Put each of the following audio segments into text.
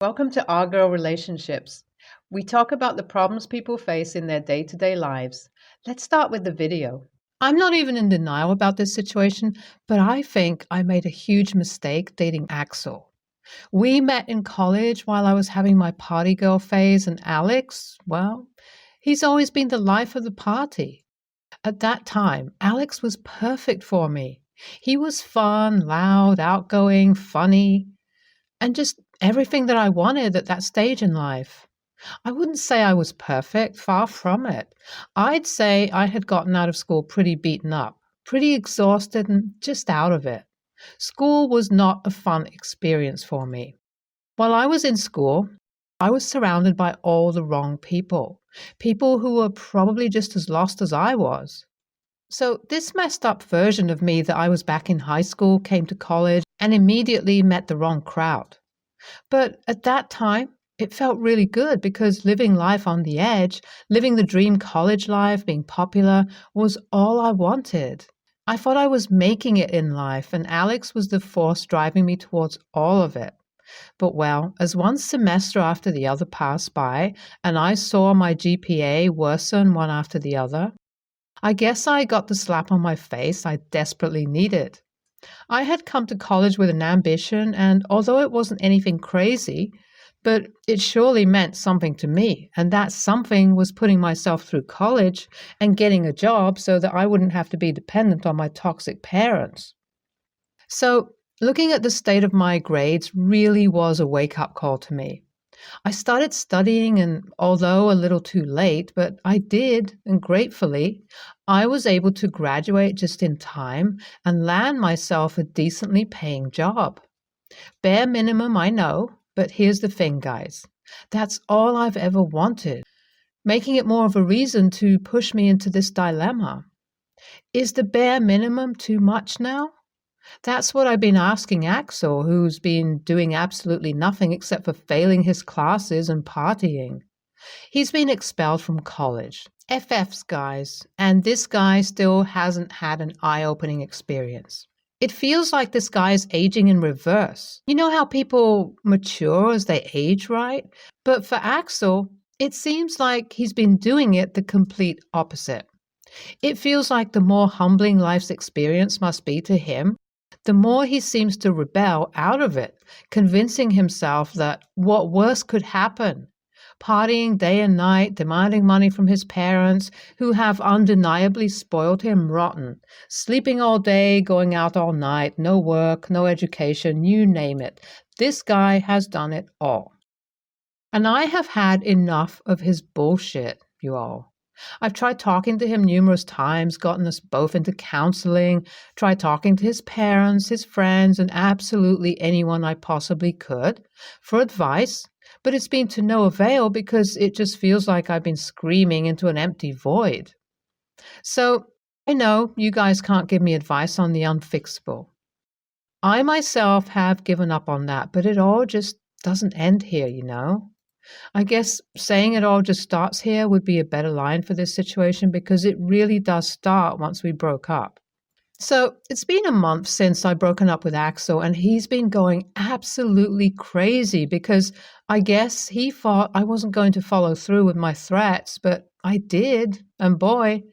Welcome to Our Girl Relationships. We talk about the problems people face in their day-to-day lives. Let's start with the video. I'm not even in denial about this situation, but I think I made a huge mistake dating Axel. We met in college while I was having my party girl phase, and Alex, well, he's always been the life of the party. At that time, Alex was perfect for me. He was fun, loud, outgoing, funny, and just everything that I wanted at that stage in life. I wouldn't say I was perfect, far from it. I'd say I had gotten out of school pretty beaten up, pretty exhausted, and just out of it. School was not a fun experience for me. While I was in school, I was surrounded by all the wrong people, people who were probably just as lost as I was. So, this messed up version of me that I was back in high school came to college and immediately met the wrong crowd. But at that time, it felt really good because living life on the edge, living the dream college life, being popular, was all I wanted. I thought I was making it in life, and Alex was the force driving me towards all of it. But well, as one semester after the other passed by, and I saw my GPA worsen one after the other, I guess I got the slap on my face I desperately needed. I had come to college with an ambition, and although it wasn't anything crazy, but it surely meant something to me, and that something was putting myself through college and getting a job so that I wouldn't have to be dependent on my toxic parents. So, looking at the state of my grades really was a wake-up call to me. I started studying, and although a little too late, but I did, and gratefully, I was able to graduate just in time and land myself a decently paying job. Bare minimum, I know, but here's the thing, guys. That's all I've ever wanted, making it more of a reason to push me into this dilemma. Is the bare minimum too much now? That's what I've been asking Axel, who's been doing absolutely nothing except for failing his classes and partying. He's been expelled from college. FFs, guys, and this guy still hasn't had an eye-opening experience. It feels like this guy is aging in reverse. You know how people mature as they age, right? But for Axel, it seems like he's been doing it the complete opposite. It feels like the more humbling life's experience must be to him, the more he seems to rebel out of it, convincing himself that what worse could happen? Partying day and night, demanding money from his parents, who have undeniably spoiled him rotten, sleeping all day, going out all night, no work, no education, you name it. This guy has done it all. And I have had enough of his bullshit, you all. I've tried talking to him numerous times, gotten us both into counseling, tried talking to his parents, his friends, and absolutely anyone I possibly could for advice, but it's been to no avail because it just feels like I've been screaming into an empty void. So I know you guys can't give me advice on the unfixable. I myself have given up on that, but it all just doesn't end here, you know? I guess saying it all just starts here would be a better line for this situation because it really does start once we broke up. So it's been a month since I've broken up with Axel, and he's been going absolutely crazy because I guess he thought I wasn't going to follow through with my threats, but I did, and boy,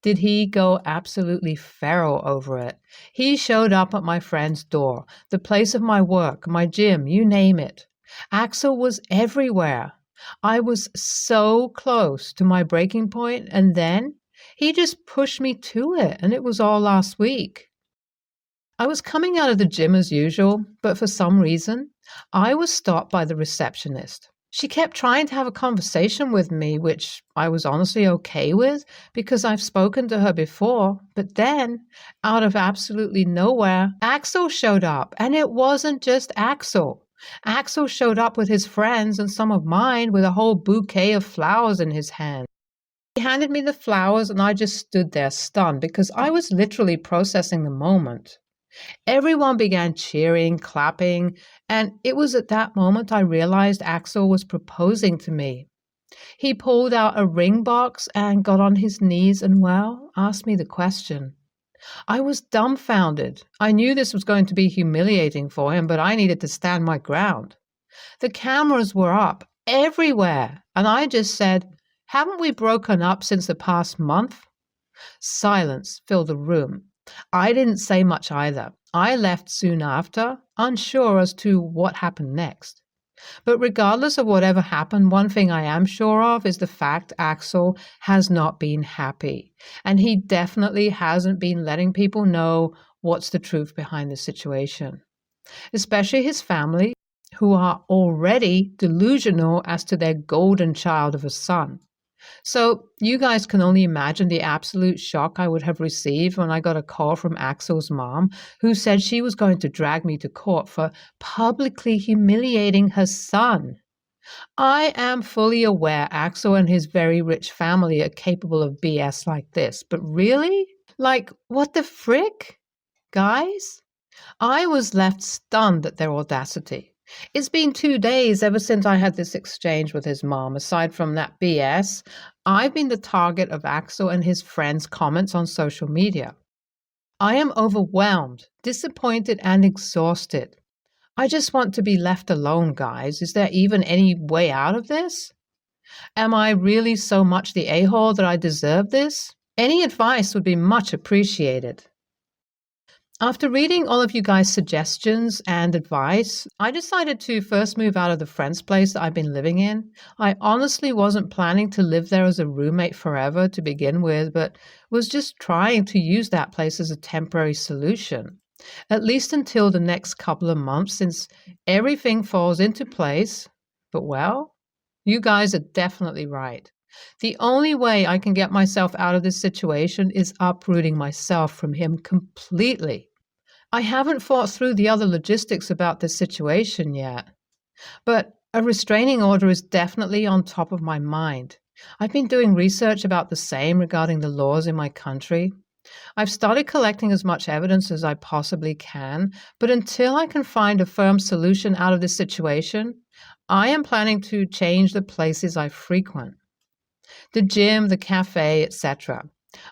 did he go absolutely feral over it. He showed up at my friend's door, the place of my work, my gym, you name it. Axel was everywhere. I was so close to my breaking point, and then he just pushed me to it, and it was all last week. I was coming out of the gym as usual, but for some reason, I was stopped by the receptionist. She kept trying to have a conversation with me, which I was honestly okay with because I've spoken to her before. But then, out of absolutely nowhere, Axel showed up, and it wasn't just Axel. Axel showed up with his friends and some of mine with a whole bouquet of flowers in his hand. He handed me the flowers and I just stood there stunned because I was literally processing the moment. Everyone began cheering, clapping, and it was at that moment I realized Axel was proposing to me. He pulled out a ring box and got on his knees and, well, asked me the question. I was dumbfounded. I knew this was going to be humiliating for him, but I needed to stand my ground. The cameras were up everywhere, and I just said, "Haven't we broken up since the past month?" Silence filled the room. I didn't say much either. I left soon after, unsure as to what happened next. But regardless of whatever happened, one thing I am sure of is the fact Axel has not been happy. And he definitely hasn't been letting people know what's the truth behind the situation. Especially his family, who are already delusional as to their golden child of a son. So you guys can only imagine the absolute shock I would have received when I got a call from Axel's mom, who said she was going to drag me to court for publicly humiliating her son. I am fully aware Axel and his very rich family are capable of BS like this, but really? Like, what the frick? Guys? I was left stunned at their audacity. It's been 2 days ever since I had this exchange with his mom. Aside from that BS, I've been the target of Axel and his friends' comments on social media. I am overwhelmed, disappointed, and exhausted. I just want to be left alone, guys. Is there even any way out of this? Am I really so much the a-hole that I deserve this? Any advice would be much appreciated. After reading all of you guys' suggestions and advice, I decided to first move out of the friend's place that I've been living in. I honestly wasn't planning to live there as a roommate forever to begin with, but was just trying to use that place as a temporary solution, at least until the next couple of months, since everything falls into place. But well, you guys are definitely right. The only way I can get myself out of this situation is uprooting myself from him completely. I haven't thought through the other logistics about this situation yet, but a restraining order is definitely on top of my mind. I've been doing research about the same regarding the laws in my country. I've started collecting as much evidence as I possibly can, but until I can find a firm solution out of this situation, I am planning to change the places I frequent. The gym, the cafe, etc.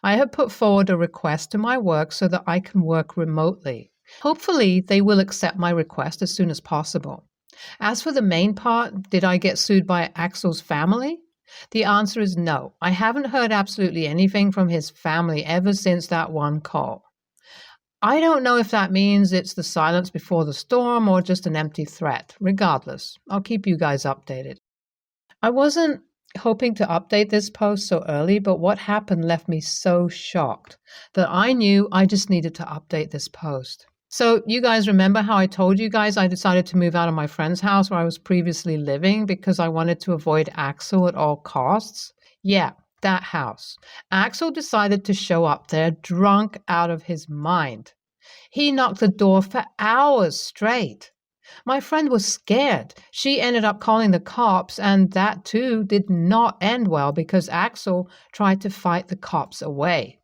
I have put forward a request to my work so that I can work remotely. Hopefully, they will accept my request as soon as possible. As for the main part, did I get sued by Axel's family? The answer is no. I haven't heard absolutely anything from his family ever since that one call. I don't know if that means it's the silence before the storm or just an empty threat. Regardless, I'll keep you guys updated. I wasn't hoping to update this post so early, but what happened left me so shocked that I knew I just needed to update this post. So you guys remember how I told you guys I decided to move out of my friend's house where I was previously living because I wanted to avoid Axel at all costs? Yeah, that house. Axel decided to show up there drunk out of his mind. He knocked the door for hours straight. My friend was scared. She ended up calling the cops, and that too did not end well because Axel tried to fight the cops away.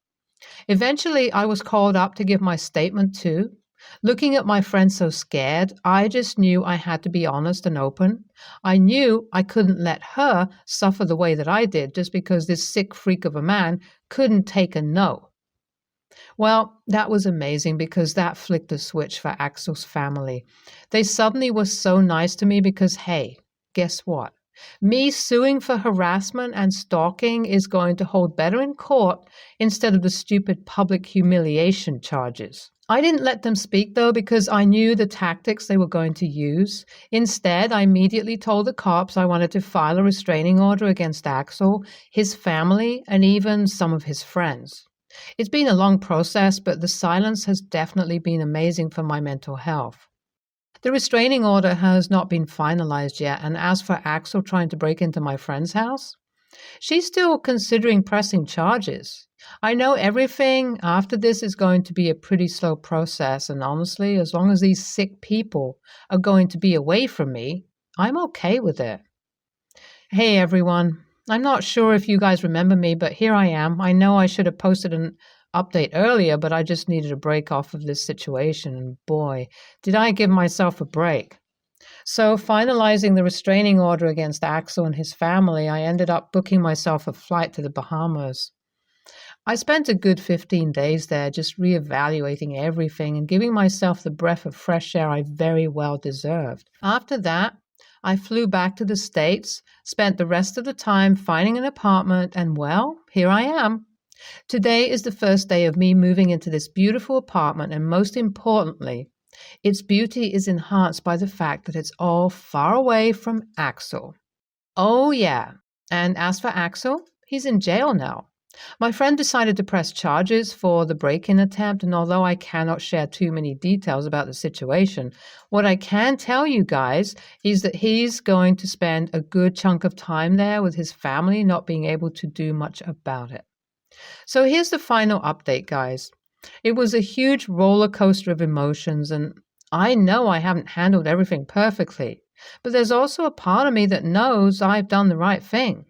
Eventually, I was called up to give my statement too. Looking at my friend so scared, I just knew I had to be honest and open. I knew I couldn't let her suffer the way that I did just because this sick freak of a man couldn't take a no. Well, that was amazing because that flicked a switch for Axel's family. They suddenly were so nice to me because, hey, guess what? Me suing for harassment and stalking is going to hold better in court instead of the stupid public humiliation charges. I didn't let them speak, though, because I knew the tactics they were going to use. Instead, I immediately told the cops I wanted to file a restraining order against Axel, his family, and even some of his friends. It's been a long process, but the silence has definitely been amazing for my mental health. The restraining order has not been finalized yet, and as for Axel trying to break into my friend's house, she's still considering pressing charges. I know everything after this is going to be a pretty slow process, and honestly, as long as these sick people are going to be away from me, I'm okay with it. Hey everyone, I'm not sure if you guys remember me, but here I am. I know I should have posted an update earlier, but I just needed a break off of this situation, and boy, did I give myself a break. So finalizing the restraining order against Axel and his family, I ended up booking myself a flight to the Bahamas. I spent a good 15 days there just reevaluating everything and giving myself the breath of fresh air I very well deserved. After that, I flew back to the States, spent the rest of the time finding an apartment, and well, here I am. Today is the first day of me moving into this beautiful apartment, and most importantly, its beauty is enhanced by the fact that it's all far away from Axel. Oh, yeah. And as for Axel, he's in jail now. My friend decided to press charges for the break-in attempt, and although I cannot share too many details about the situation, what I can tell you guys is that he's going to spend a good chunk of time there with his family, not being able to do much about it. So here's the final update, guys. It was a huge roller coaster of emotions, and I know I haven't handled everything perfectly, but there's also a part of me that knows I've done the right thing.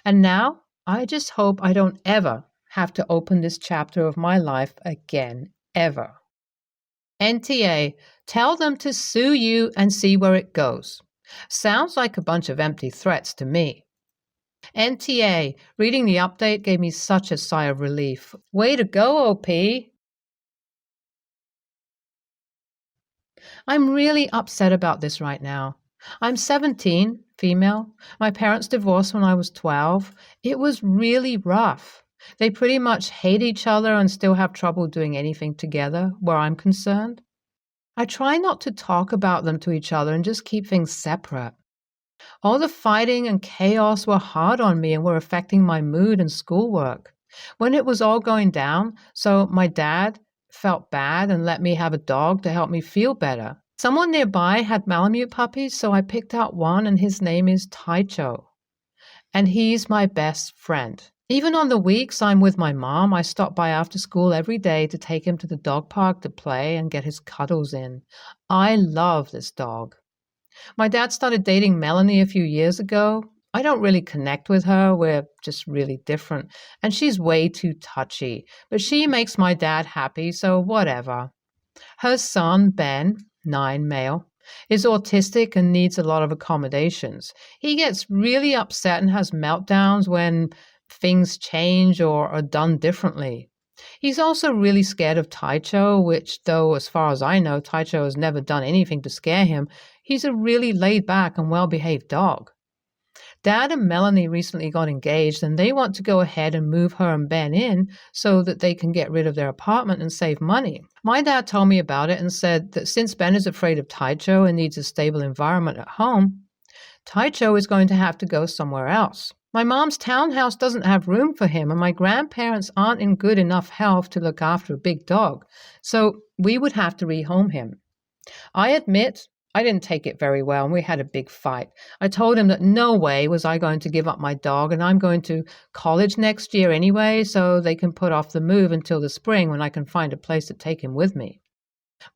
And now, I just hope I don't ever have to open this chapter of my life again, ever. NTA, tell them to sue you and see where it goes. Sounds like a bunch of empty threats to me. NTA, reading the update gave me such a sigh of relief. Way to go, OP. I'm really upset about this right now. I'm 17, female. My parents divorced when I was 12. It was really rough. They pretty much hate each other and still have trouble doing anything together, where I'm concerned. I try not to talk about them to each other and just keep things separate. All the fighting and chaos were hard on me and were affecting my mood and schoolwork. When it was all going down, so my dad felt bad and let me have a dog to help me feel better. Someone nearby had Malamute puppies, so I picked out one, and his name is Taicho. And he's my best friend. Even on the weeks I'm with my mom, I stop by after school every day to take him to the dog park to play and get his cuddles in. I love this dog. My dad started dating Melanie a few years ago. I don't really connect with her. We're just really different. And she's way too touchy. But she makes my dad happy, so whatever. Her son, Ben, 9 male, is autistic and needs a lot of accommodations. He gets really upset and has meltdowns when things change or are done differently. He's also really scared of Taicho, which, though as far as I know, Taicho has never done anything to scare him, he's a really laid-back and well-behaved dog. Dad and Melanie recently got engaged, and they want to go ahead and move her and Ben in so that they can get rid of their apartment and save money. My dad told me about it and said that since Ben is afraid of Taicho and needs a stable environment at home, Taicho is going to have to go somewhere else. My mom's townhouse doesn't have room for him, and my grandparents aren't in good enough health to look after a big dog, so we would have to rehome him. I admit I didn't take it very well, and we had a big fight. I told him that no way was I going to give up my dog, and I'm going to college next year anyway, so they can put off the move until the spring when I can find a place to take him with me.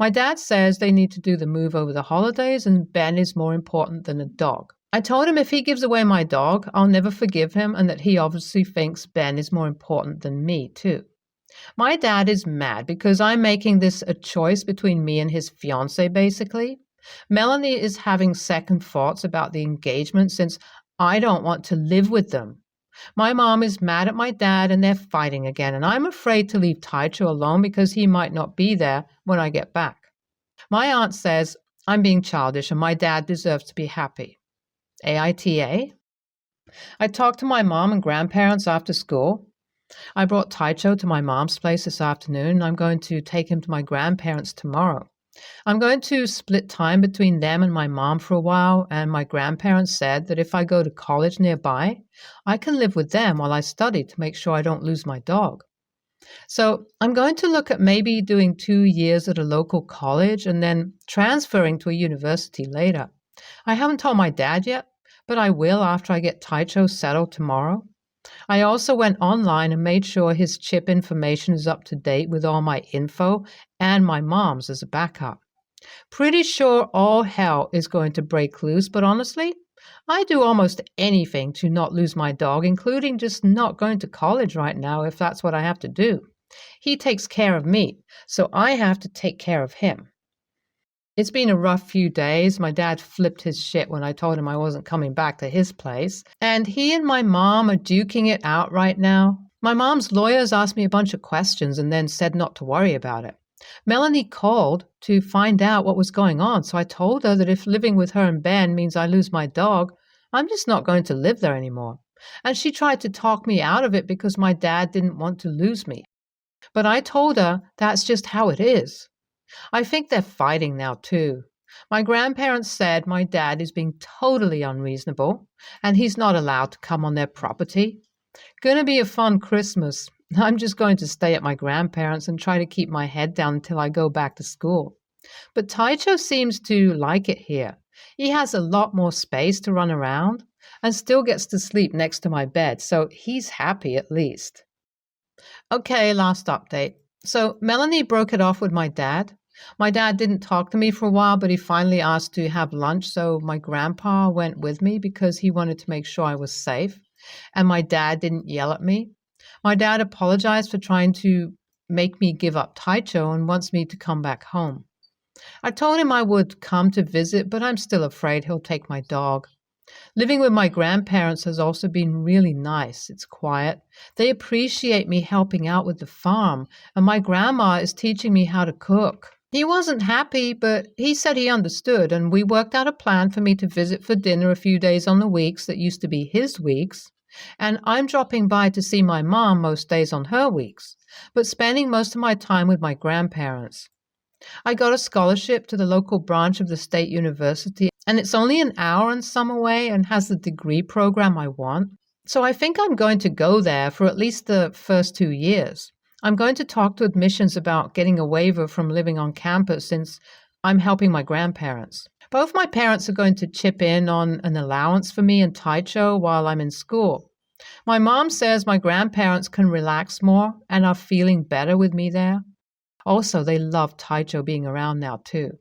My dad says they need to do the move over the holidays, and Ben is more important than a dog. I told him if he gives away my dog, I'll never forgive him, and that he obviously thinks Ben is more important than me, too. My dad is mad because I'm making this a choice between me and his fiancé, basically. Melanie is having second thoughts about the engagement since I don't want to live with them. My mom is mad at my dad and they're fighting again, and I'm afraid to leave Taicho alone because he might not be there when I get back. My aunt says I'm being childish and my dad deserves to be happy. AITA? I talked to my mom and grandparents after school. I brought Taicho to my mom's place this afternoon, and I'm going to take him to my grandparents tomorrow. I'm going to split time between them and my mom for a while, and my grandparents said that if I go to college nearby, I can live with them while I study to make sure I don't lose my dog. So I'm going to look at maybe doing 2 years at a local college and then transferring to a university later. I haven't told my dad yet, but I will after I get Taicho settled tomorrow. I also went online and made sure his chip information is up to date with all my info and my mom's as a backup. Pretty sure all hell is going to break loose, but honestly, I do almost anything to not lose my dog, including just not going to college right now if that's what I have to do. He takes care of me, so I have to take care of him. It's been a rough few days. My dad flipped his shit when I told him I wasn't coming back to his place. And he and my mom are duking it out right now. My mom's lawyers asked me a bunch of questions and then said not to worry about it. Melanie called to find out what was going on, so I told her that if living with her and Ben means I lose my dog, I'm just not going to live there anymore. And she tried to talk me out of it because my dad didn't want to lose me. But I told her that's just how it is. I think they're fighting now, too. My grandparents said my dad is being totally unreasonable and he's not allowed to come on their property. Gonna be a fun Christmas. I'm just going to stay at my grandparents' and try to keep my head down until I go back to school. But Taicho seems to like it here. He has a lot more space to run around and still gets to sleep next to my bed, so he's happy at least. Okay, last update. So Melanie broke it off with my dad. My dad didn't talk to me for a while, but he finally asked to have lunch, so my grandpa went with me because he wanted to make sure I was safe, and my dad didn't yell at me. My dad apologized for trying to make me give up Taicho and wants me to come back home. I told him I would come to visit, but I'm still afraid he'll take my dog. Living with my grandparents has also been really nice. It's quiet. They appreciate me helping out with the farm, and my grandma is teaching me how to cook. He wasn't happy, but he said he understood, and we worked out a plan for me to visit for dinner a few days on the weeks that used to be his weeks, and I'm dropping by to see my mom most days on her weeks, but spending most of my time with my grandparents. I got a scholarship to the local branch of the state university, and it's only an hour and some away and has the degree program I want. So I think I'm going to go there for at least the first 2 years. I'm going to talk to admissions about getting a waiver from living on campus since I'm helping my grandparents. Both my parents are going to chip in on an allowance for me and Taicho while I'm in school. My mom says my grandparents can relax more and are feeling better with me there. Also, they love Taicho being around now too.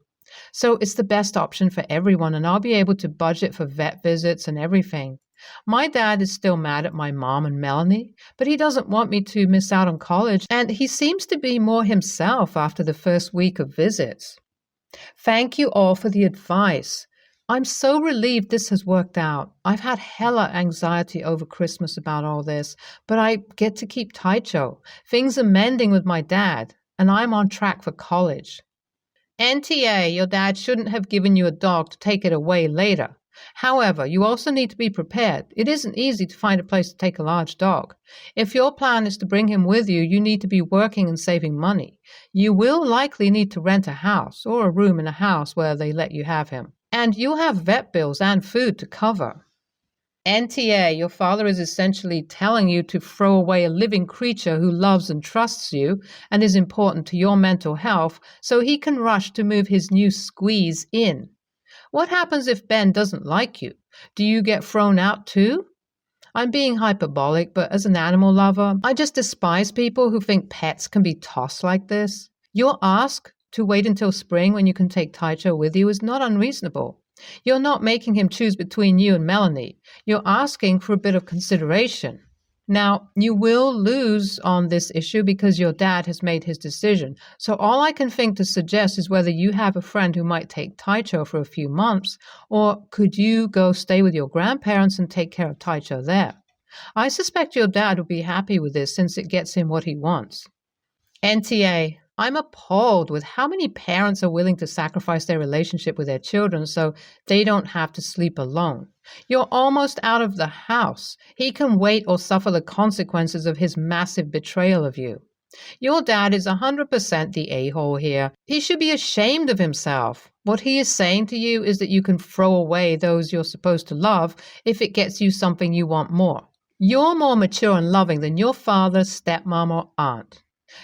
So it's the best option for everyone, and I'll be able to budget for vet visits and everything. My dad is still mad at my mom and Melanie, but he doesn't want me to miss out on college, and he seems to be more himself after the first week of visits. Thank you all for the advice. I'm so relieved this has worked out. I've had hella anxiety over Christmas about all this, but I get to keep Taicho. Things are mending with my dad, and I'm on track for college. NTA, your dad shouldn't have given you a dog to take it away later. However, you also need to be prepared. It isn't easy to find a place to take a large dog. If your plan is to bring him with you, you need to be working and saving money. You will likely need to rent a house or a room in a house where they let you have him. And you'll have vet bills and food to cover. NTA, your father is essentially telling you to throw away a living creature who loves and trusts you and is important to your mental health so he can rush to move his new squeeze in. What happens if Ben doesn't like you? Do you get thrown out too? I'm being hyperbolic, but as an animal lover, I just despise people who think pets can be tossed like this. Your ask to wait until spring when you can take Taicho with you is not unreasonable. You're not making him choose between you and Melanie. You're asking for a bit of consideration. Now, you will lose on this issue because your dad has made his decision. So all I can think to suggest is whether you have a friend who might take Taicho for a few months, or could you go stay with your grandparents and take care of Taicho there? I suspect your dad will be happy with this since it gets him what he wants. NTA, I'm appalled with how many parents are willing to sacrifice their relationship with their children so they don't have to sleep alone. You're almost out of the house. He can wait or suffer the consequences of his massive betrayal of you. Your dad is 100% the a-hole here. He should be ashamed of himself. What he is saying to you is that you can throw away those you're supposed to love if it gets you something you want more. You're more mature and loving than your father, stepmom, or aunt.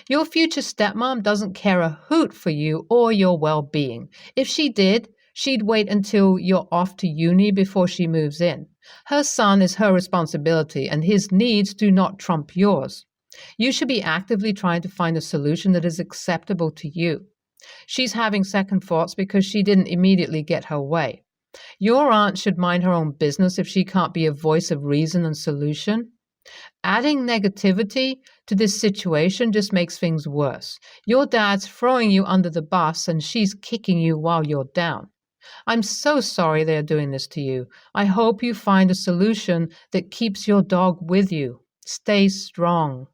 Your future stepmom doesn't care a hoot for you or your well-being. If she did, she'd wait until you're off to uni before she moves in. Her son is her responsibility, and his needs do not trump yours. You should be actively trying to find a solution that is acceptable to you. She's having second thoughts because she didn't immediately get her way. Your aunt should mind her own business if she can't be a voice of reason and solution. Adding negativity to this situation just makes things worse. Your dad's throwing you under the bus and she's kicking you while you're down. I'm so sorry they're doing this to you. I hope you find a solution that keeps your dog with you. Stay strong.